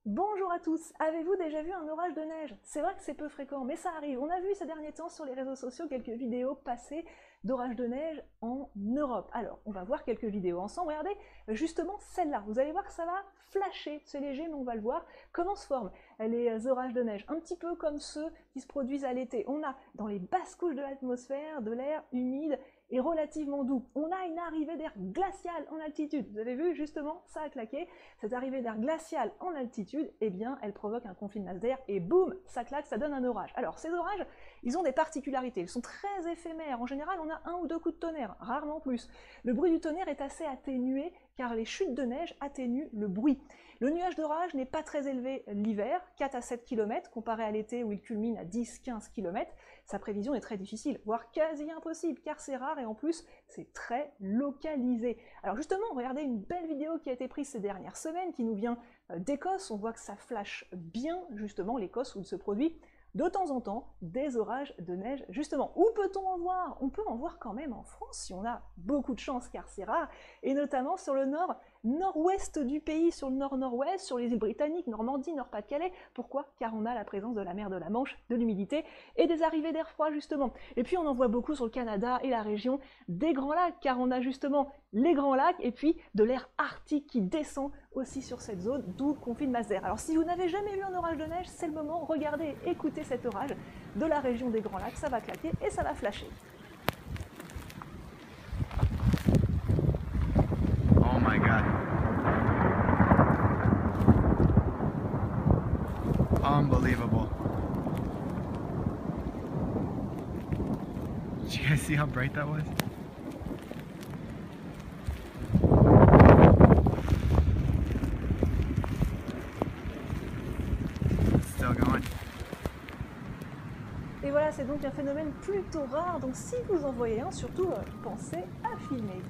Bonjour à tous, avez-vous déjà vu un orage de neige? C'est vrai que c'est peu fréquent, mais ça arrive. On a vu ces derniers temps sur les réseaux sociaux quelques vidéos passées d'orage de neige en Europe. Alors, on va voir quelques vidéos ensemble. Regardez, justement celle-là. Vous allez voir que ça va flasher. C'est léger, mais on va le voir. Comment se forment les orages de neige? Un petit peu comme ceux qui se produisent à l'été. On a dans les basses couches de l'atmosphère de l'air humide et relativement doux. On a une arrivée d'air glacial en altitude. Vous avez vu, justement, ça a claqué. Cette arrivée d'air glacial en altitude, eh bien, elle provoque un conflit de masse d'air et boum, ça claque, ça donne un orage. Alors, ces orages, ils ont des particularités. Ils sont très éphémères. En général, on a un ou deux coups de tonnerre, rarement plus. Le bruit du tonnerre est assez atténué car les chutes de neige atténuent le bruit. Le nuage d'orage n'est pas très élevé l'hiver, 4 à 7 km, comparé à l'été où il culmine à 10-15 km. Sa prévision est très difficile, voire quasi impossible, car c'est rare et en plus, c'est très localisé. Alors justement, regardez une belle vidéo qui a été prise ces dernières semaines, qui nous vient d'Écosse. On voit que ça flash bien, justement, l'Écosse où il se produit de temps en temps des orages de neige, justement. Où peut-on en voir? On peut en voir quand même en France, si on a beaucoup de chance, car c'est rare, et notamment sur le nord-ouest du pays, sur le nord-nord-ouest, sur les îles Britanniques, Normandie, Nord-Pas-de-Calais. Pourquoi? Car on a la présence de la mer de la Manche, de l'humidité et des arrivées d'air froid, justement. Et puis on en voit beaucoup sur le Canada et la région des Grands Lacs, car on a justement les Grands Lacs et puis de l'air arctique qui descend aussi sur cette zone, d'où conflit de masse d'air. Alors si vous n'avez jamais vu un orage de neige, c'est le moment, regardez, écoutez cet orage de la région des Grands Lacs, ça va claquer et ça va flasher. Oh my god. Unbelievable. Did you guys see how bright that was? It's still going. Et voilà, c'est donc un phénomène plutôt rare, donc si vous en voyez un, surtout pensez à filmer.